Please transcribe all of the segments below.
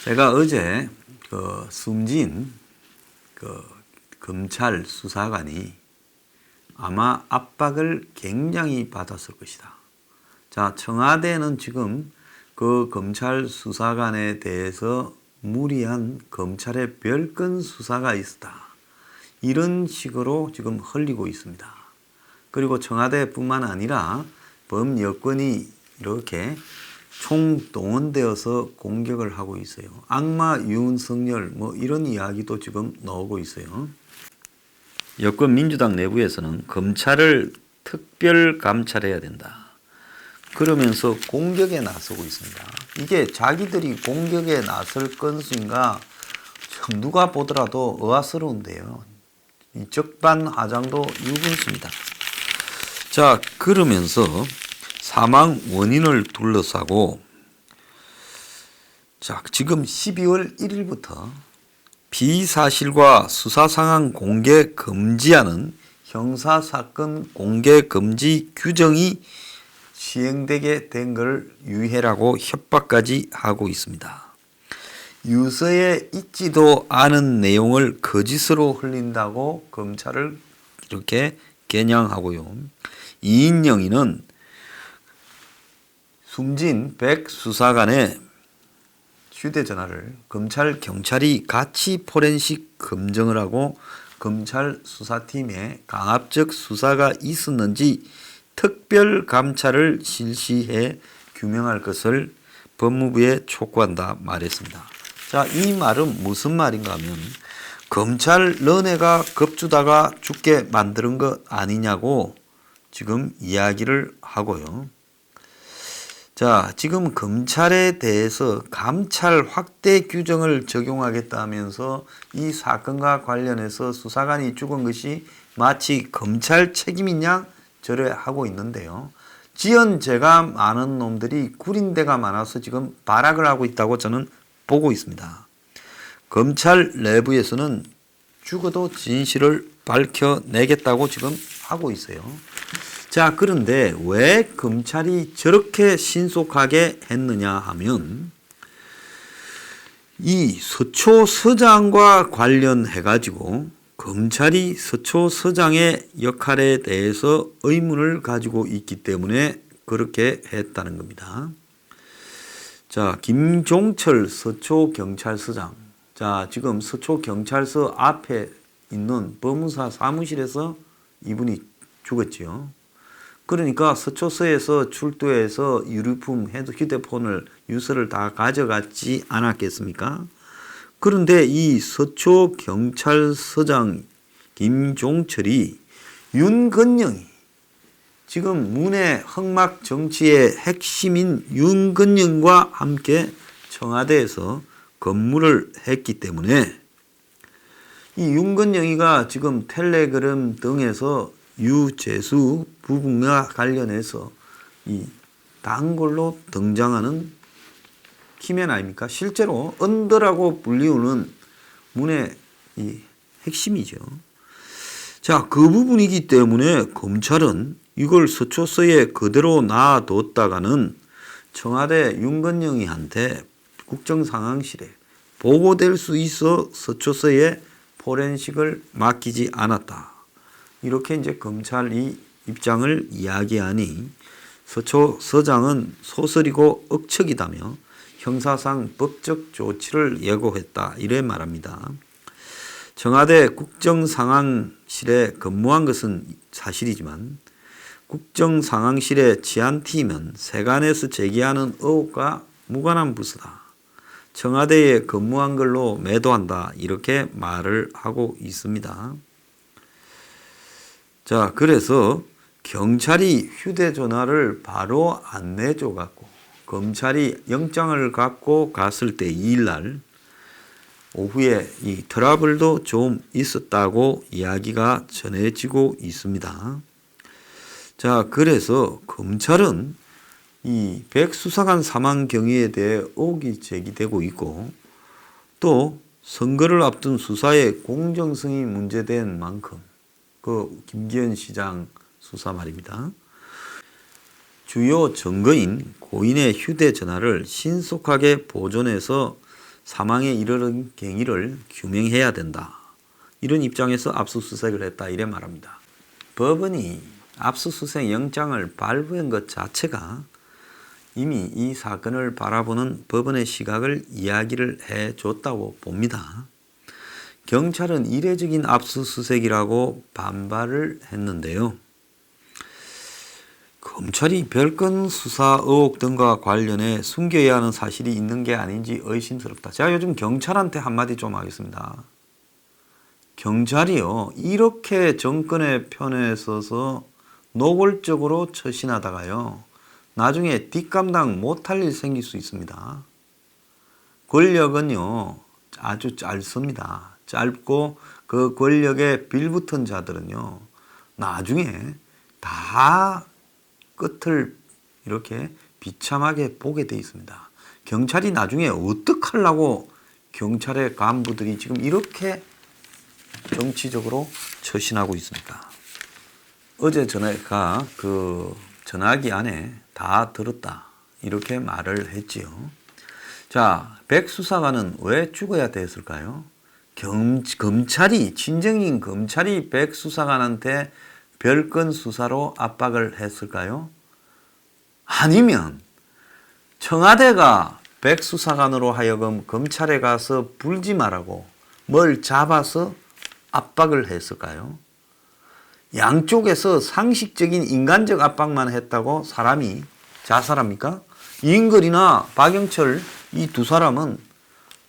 제가 어제 숨진 검찰 수사관이 아마 압박을 굉장히 받았을 것이다. 자, 청와대는 지금 그 검찰 수사관에 대해서 무리한 검찰의 별건 수사가 있었다. 이런 식으로 지금 흘리고 있습니다. 그리고 청와대뿐만 아니라 범여권이 이렇게 총동원되어서 공격을 하고 있어요. 악마 윤석열 이런 이야기도 지금 나오고 있어요. 여권 민주당 내부에서는 검찰을 특별 감찰해야 된다. 그러면서 공격에 나서고 있습니다. 이게 자기들이 공격에 나설 건수인가 누가 보더라도 의아스러운데요. 이 적반하장도 유분수입니다. 자, 그러면서 사망 원인을 둘러싸고 자, 지금 12월 1일부터 비사실과 수사 상황 공개 금지하는 형사사건 공개 금지 규정이 시행되게 된 걸 유예라고 협박까지 하고 있습니다. 유서에 있지도 않은 내용을 거짓으로 흘린다고 검찰을 이렇게 겨냥하고요. 이인영이는 숨진 백 수사관의 휴대전화를 검찰, 경찰이 같이 포렌식 검증을 하고 검찰 수사팀에 강압적 수사가 있었는지 특별 감찰을 실시해 규명할 것을 법무부에 촉구한다 말했습니다. 자, 이 말은 무슨 말인가 하면 검찰 너네가 겁주다가 죽게 만드는 것 아니냐고 지금 이야기를 하고요. 자, 지금 검찰에 대해서 감찰 확대 규정을 적용하겠다면서 이 사건과 관련해서 수사관이 죽은 것이 마치 검찰 책임이냐 저래 하고 있는데요. 지연죄가 많은 놈들이 구린데가 많아서 지금 발악을 하고 있다고 저는 보고 있습니다. 검찰 내부에서는 죽어도 진실을 밝혀내겠다고 지금 하고 있어요. 자, 그런데 왜 검찰이 저렇게 신속하게 했느냐 하면 이 서초 서장과 관련해 가지고 검찰이 서초 서장의 역할에 대해서 의문을 가지고 있기 때문에 그렇게 했다는 겁니다. 자, 김종철 서초경찰서장. 자, 지금 서초경찰서 앞에 있는 법무사 사무실에서 이분이 죽었지요. 그러니까 서초서에서 출두해서 유류품, 휴대폰을, 유서를 다 가져갔지 않았겠습니까? 그런데 이 서초경찰서장 김종철이 윤건영이 지금 문의 흑막 정치의 핵심인 윤건영과 함께 청와대에서 근무를 했기 때문에 이 윤건영이가 지금 텔레그램 등에서 유재수 부분과 관련해서 이 단골로 등장하는 키맨 아닙니까? 실제로 언더라고 불리우는 문의 이 핵심이죠. 자, 그 부분이기 때문에 검찰은 이걸 서초서에 그대로 놔뒀다가는 청와대 윤건영이한테 국정상황실에 보고될 수 있어 서초서에 포렌식을 맡기지 않았다. 이렇게 이제 검찰이 입장을 이야기하니 서초서장은 소설이고 억측이다며 형사상 법적 조치를 예고했다. 이래 말합니다. 청와대 국정상황실에 근무한 것은 사실이지만 국정상황실의 치안팀은 세간에서 제기하는 의혹과 무관한 부서다. 청와대에 근무한 걸로 매도한다. 이렇게 말을 하고 있습니다. 자, 그래서 경찰이 휴대전화를 바로 안 내줘갖고 검찰이 영장을 갖고 갔을 때 2일날 오후에 이 트러블도 좀 있었다고 이야기가 전해지고 있습니다. 자, 그래서 검찰은 이 백 수사관 사망 경위에 대해 의혹이 제기되고 있고 또 선거를 앞둔 수사의 공정성이 문제된 만큼 그 김기현 시장 수사 말입니다. 주요 증거인 고인의 휴대전화를 신속하게 보존해서 사망에 이르는 경위를 규명해야 된다. 이런 입장에서 압수수색을 했다 이래 말합니다. 법원이 압수수색 영장을 발부한 것 자체가 이미 이 사건을 바라보는 법원의 시각을 이야기를 해줬다고 봅니다. 경찰은 이례적인 압수수색이라고 반발을 했는데요. 검찰이 별건 수사 의혹 등과 관련해 숨겨야 하는 사실이 있는 게 아닌지 의심스럽다. 제가 요즘 경찰한테 한마디 좀 하겠습니다. 경찰이요, 이렇게 정권의 편에 서서 노골적으로 처신하다가요, 나중에 뒷감당 못할 일 생길 수 있습니다. 권력은요, 아주 짧습니다. 짧고 그 권력에 빌붙은 자들은요, 나중에 다 끝을 이렇게 비참하게 보게 돼 있습니다. 경찰이 나중에 어떡하려고 경찰의 간부들이 지금 이렇게 정치적으로 처신하고 있습니까? 어제 전화가 그 전화기 안에 다 들었다 이렇게 말을 했지요. 자, 백 수사관은 왜 죽어야 됐을까요? 검찰이 친정인 검찰이 백 수사관한테 별건 수사로 압박을 했을까요? 아니면 청와대가 백 수사관으로 하여금 검찰에 가서 불지 말라고 뭘 잡아서 압박을 했을까요? 양쪽에서 상식적인 인간적 압박만 했다고 사람이 자살합니까? 이인걸이나 박영철 이 두 사람은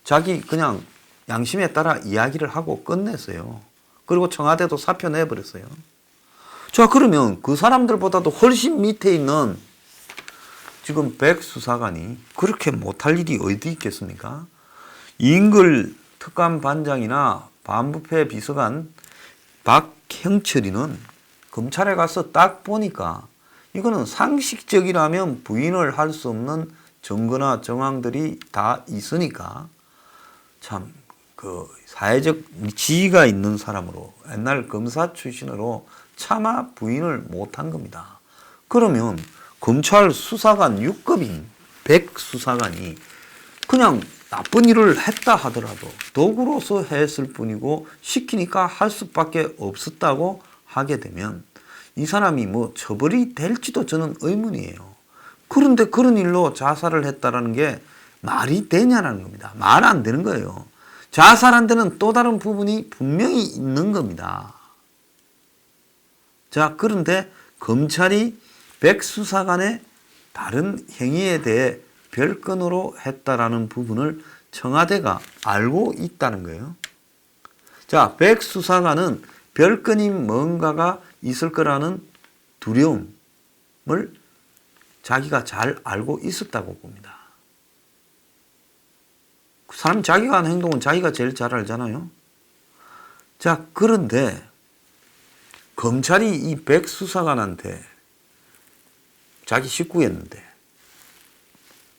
자기 그냥 양심에 따라 이야기를 하고 끝냈어요. 그리고 청와대도 사표 내버렸어요. 자, 그러면 그 사람들보다도 훨씬 밑에 있는 지금 백 수사관이 그렇게 못할 일이 어디 있겠습니까? 이인걸 특감반장이나 반부패 비서관 박형철이는 검찰에 가서 딱 보니까 이거는 상식적이라면 부인을 할 수 없는 증거나 정황들이 다 있으니까 참 그 사회적 지위가 있는 사람으로 옛날 검사 출신으로 차마 부인을 못한 겁니다. 그러면 검찰 수사관 6급인 백 수사관이 그냥 나쁜 일을 했다 하더라도 도구로서 했을 뿐이고 시키니까 할 수밖에 없었다고 하게 되면 이 사람이 뭐 처벌이 될지도 저는 의문이에요. 그런데 그런 일로 자살을 했다라는 게 말이 되냐는 겁니다. 말 안 되는 거예요. 자살한 데는 또 다른 부분이 분명히 있는 겁니다. 자, 그런데 검찰이 백 수사관의 다른 행위에 대해 별건으로 했다라는 부분을 청와대가 알고 있다는 거예요. 자, 백 수사관은 별건이 뭔가가 있을 거라는 두려움을 자기가 잘 알고 있었다고 봅니다. 그 사람이 자기가 하는 행동은 자기가 제일 잘 알잖아요. 자, 그런데 검찰이 이 백 수사관한테 자기 식구였는데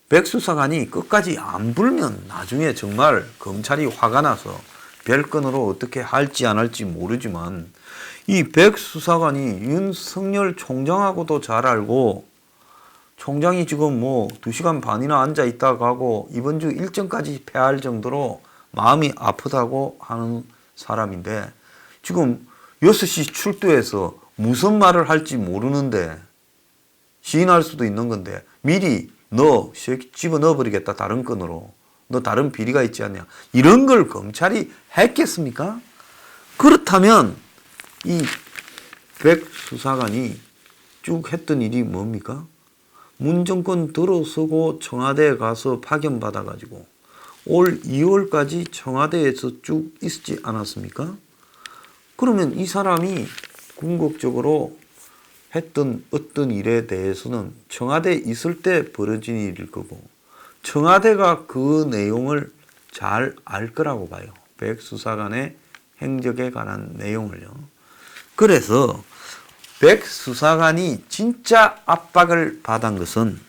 백 수사관이 끝까지 안 불면 나중에 정말 검찰이 화가 나서 별건으로 어떻게 할지 안 할지 모르지만 이 백 수사관이 윤석열 총장하고도 잘 알고 총장이 지금 뭐 2시간 반이나 앉아 있다가 하고 이번 주 일정까지 패할 정도로 마음이 아프다고 하는 사람인데 지금 6시 출두해서 무슨 말을 할지 모르는데 시인할 수도 있는 건데 미리 너 집어넣어 버리겠다 다른 건으로 너 다른 비리가 있지 않냐 이런 걸 검찰이 했겠습니까? 그렇다면 이 백 수사관이 쭉 했던 일이 뭡니까? 문정권 들어서고 청와대에 가서 파견받아 가지고 올 2월까지 청와대에서 쭉 있지 않았습니까? 그러면 이 사람이 궁극적으로 했던 어떤 일에 대해서는 청와대에 있을 때 벌어진 일일 거고 청와대가 그 내용을 잘 알 거라고 봐요. 백 수사관의 행적에 관한 내용을요. 그래서 백 수사관이 진짜 압박을 받은 것은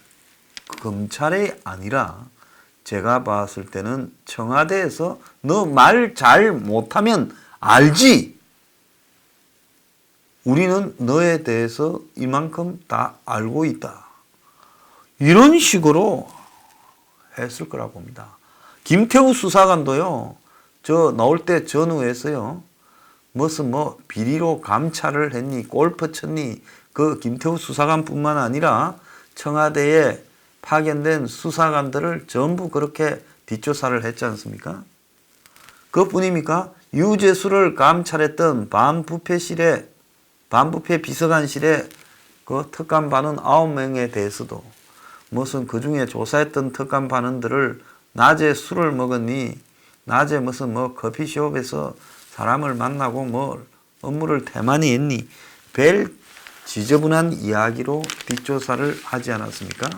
검찰이 아니라 제가 봤을 때는 청와대에서 너 말 잘 못하면 알지. 우리는 너에 대해서 이만큼 다 알고 있다. 이런 식으로 했을 거라고 봅니다. 김태우 수사관도요. 저 나올 때 전후에서요. 무슨 뭐 비리로 감찰을 했니 골프 쳤니 그 김태우 수사관뿐만 아니라 청와대에 파견된 수사관들을 전부 그렇게 뒷조사를 했지 않습니까? 그것뿐입니까? 유재수를 감찰했던 반부패 비서관실에 그 특감반원 9명에 대해서도 무슨 그 중에 조사했던 특감반원들을 낮에 술을 먹었니? 낮에 무슨 뭐 커피숍에서 사람을 만나고 뭐 업무를 태만히 했니? 별 지저분한 이야기로 뒷조사를 하지 않았습니까?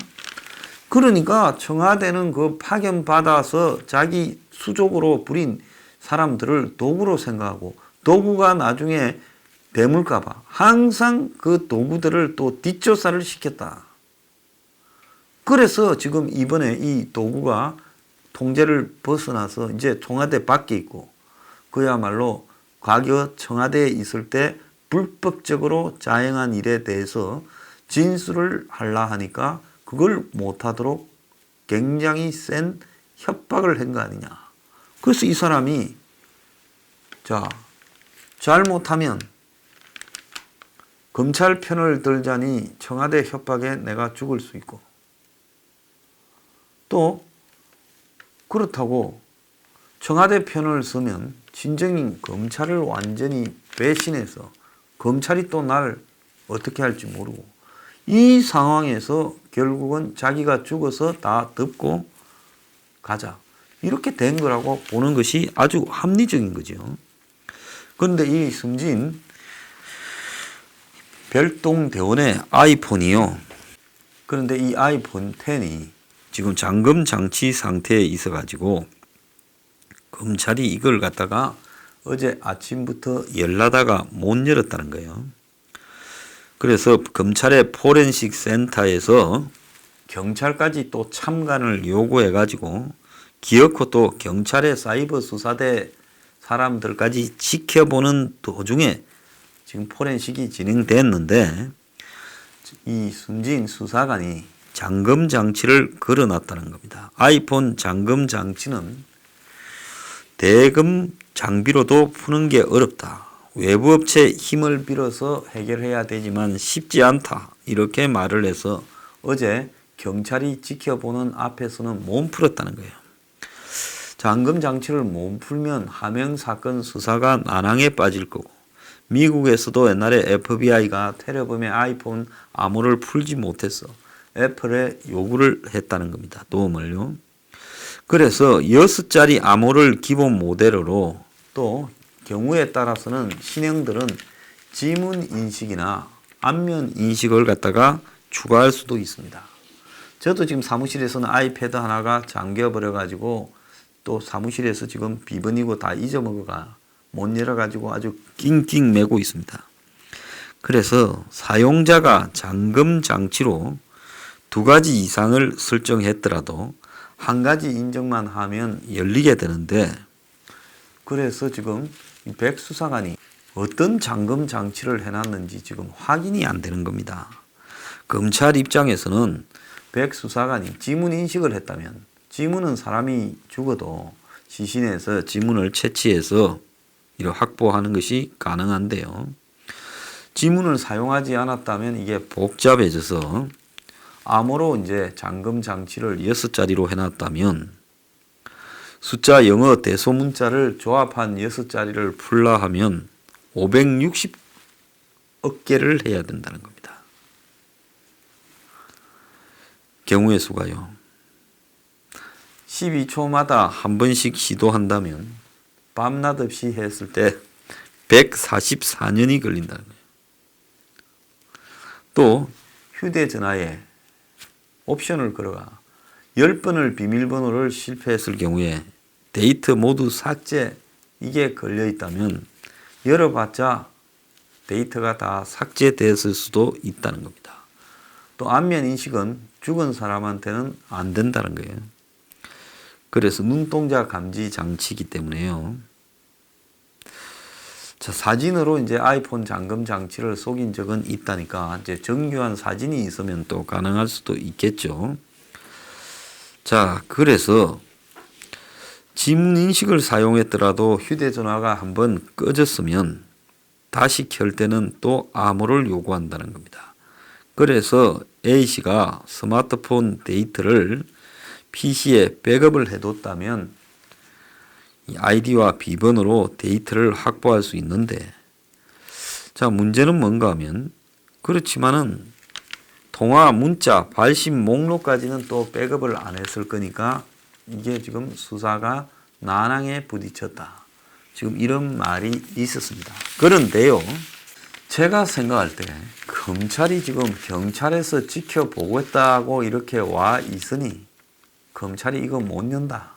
그러니까 청와대는 그 파견받아서 자기 수족으로 부린 사람들을 도구로 생각하고 도구가 나중에 되물까봐 항상 그 도구들을 또 뒷조사를 시켰다. 그래서 지금 이번에 이 도구가 통제를 벗어나서 이제 청와대 밖에 있고 그야말로 과거 청와대에 있을 때 불법적으로 자행한 일에 대해서 진술을 하려 하니까 그걸 못하도록 굉장히 센 협박을 한 거 아니냐. 그래서 이 사람이 자 잘못하면 검찰 편을 들자니 청와대 협박에 내가 죽을 수 있고 또 그렇다고 청와대 편을 서면 진정인 검찰을 완전히 배신해서 검찰이 또 날 어떻게 할지 모르고 이 상황에서 결국은 자기가 죽어서 다 덮고 가자. 이렇게 된 거라고 보는 것이 아주 합리적인 거죠. 그런데 이 숨진 별동대원의 아이폰이요. 그런데 이 아이폰 10이 지금 잠금 장치 상태에 있어 가지고 검찰이 이걸 갖다가 어제 아침부터 열라다가 못 열었다는 거예요. 그래서 검찰의 포렌식 센터에서 경찰까지 또 참관을 요구해 가지고 기어코 또 경찰의 사이버 수사대 사람들까지 지켜보는 도중에 지금 포렌식이 진행됐는데 이 숨진 수사관이 잠금 장치를 걸어놨다는 겁니다. 아이폰 잠금 장치는 대금 장비로도 푸는 게 어렵다. 외부 업체 힘을 빌어서 해결해야 되지만 쉽지 않다. 이렇게 말을 해서 어제 경찰이 지켜보는 앞에서는 못 풀었다는 거예요. 잠금 장치를 못 풀면 하명 사건 수사가 난항에 빠질 거고 미국에서도 옛날에 FBI가 테러범의 아이폰 암호를 풀지 못해서 애플에 요구를 했다는 겁니다. 도움을요. 그래서 6자리 암호를 기본 모델로 또 경우에 따라서는 신형들은 지문 인식이나 안면 인식을 갖다가 추가할 수도 있습니다. 저도 지금 사무실에서는 아이패드 하나가 잠겨버려 가지고 또 사무실에서 지금 비번이고 다 잊어먹어가 못 열어 가지고 아주 낑낑 매고 있습니다. 그래서 사용자가 잠금 장치로 2가지 이상을 설정했더라도 1가지 인정만 하면 열리게 되는데 그래서 지금 백 수사관이 어떤 잠금 장치를 해놨는지 지금 확인이 안 되는 겁니다. 검찰 입장에서는 백 수사관이 지문 인식을 했다면 지문은 사람이 죽어도 시신에서 지문을 채취해서 이렇게 확보하는 것이 가능한데요. 지문을 사용하지 않았다면 이게 복잡해져서 암호로 이제 잠금 장치를 6자리로 해놨다면 숫자 영어 대소문자를 조합한 6자리를 풀라 하면 560억 개를 해야 된다는 겁니다. 경우의 수가요. 12초마다 한 번씩 시도한다면 밤낮 없이 했을 때 144년이 걸린다는 거예요. 또 휴대전화에 옵션을 걸어가 10번을 비밀번호를 실패했을 경우에 데이터 모두 삭제 이게 걸려 있다면 열어봤자 데이터가 다 삭제됐을 수도 있다는 겁니다. 또 안면 인식은 죽은 사람한테는 안 된다는 거예요. 그래서 눈동자 감지 장치이기 때문에요. 자, 사진으로 이제 아이폰 잠금 장치를 속인 적은 있다니까 이제 정교한 사진이 있으면 또 가능할 수도 있겠죠. 자, 그래서 지문 인식을 사용했더라도 휴대전화가 한번 꺼졌으면 다시 켤 때는 또 암호를 요구한다는 겁니다. 그래서 A씨가 스마트폰 데이터를 PC에 백업을 해뒀다면 아이디와 비번으로 데이터를 확보할 수 있는데, 자, 문제는 뭔가 하면, 그렇지만은 통화, 문자, 발신 목록까지는 또 백업을 안 했을 거니까 이게 지금 수사가 난항에 부딪혔다. 지금 이런 말이 있었습니다. 그런데요, 제가 생각할 때 검찰이 지금 경찰에서 지켜보겠다고 이렇게 와 있으니 검찰이 이거 못 연다,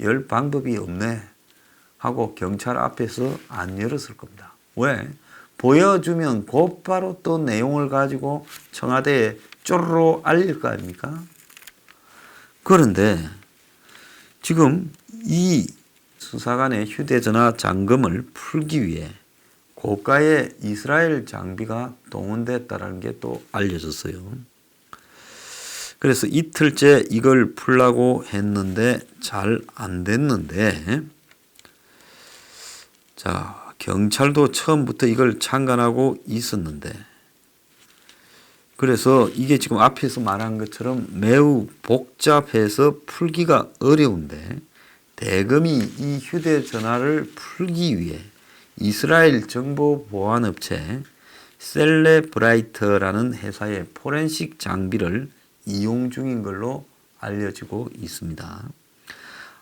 열 방법이 없네 하고 경찰 앞에서 안 열었을 겁니다. 왜? 보여주면 곧바로 또 내용을 가지고 청와대에 쪼르르 알릴 거 아닙니까? 그런데 지금 이 수사관의 휴대전화 잠금을 풀기 위해 고가의 이스라엘 장비가 동원됐다는 게 또 알려졌어요. 그래서 이틀째 이걸 풀라고 했는데 잘 안 됐는데, 자, 경찰도 처음부터 이걸 창간하고 있었는데, 그래서 이게 지금 앞에서 말한 것처럼 매우 복잡해서 풀기가 어려운데, 대검이 이 휴대전화를 풀기 위해 이스라엘 정보보안업체 셀레브라이트라는 회사의 포렌식 장비를 이용 중인 걸로 알려지고 있습니다.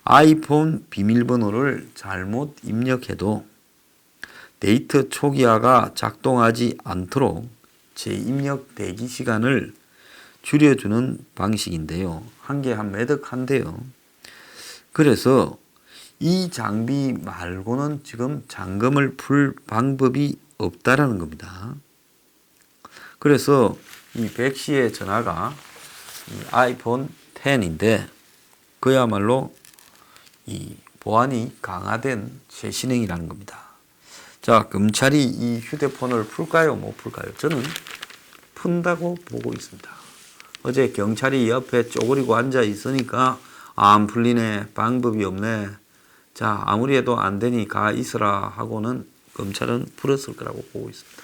아이폰 비밀번호를 잘못 입력해도 데이터 초기화가 작동하지 않도록 재입력 대기 시간을 줄여주는 방식인데요. 한 개 한 매덕 한데요. 그래서 이 장비 말고는 지금 잠금을 풀 방법이 없다라는 겁니다. 그래서 이 백씨의 전화가 아이폰 10인데 그야말로 이 보안이 강화된 최신형이라는 겁니다. 자, 검찰이 이 휴대폰을 풀까요? 못 풀까요? 저는 푼다고 보고 있습니다. 어제 경찰이 옆에 쪼그리고 앉아 있으니까 안 풀리네, 방법이 없네, 자, 아무리 해도 안 되니 가 있으라 하고는 검찰은 풀었을 거라고 보고 있습니다.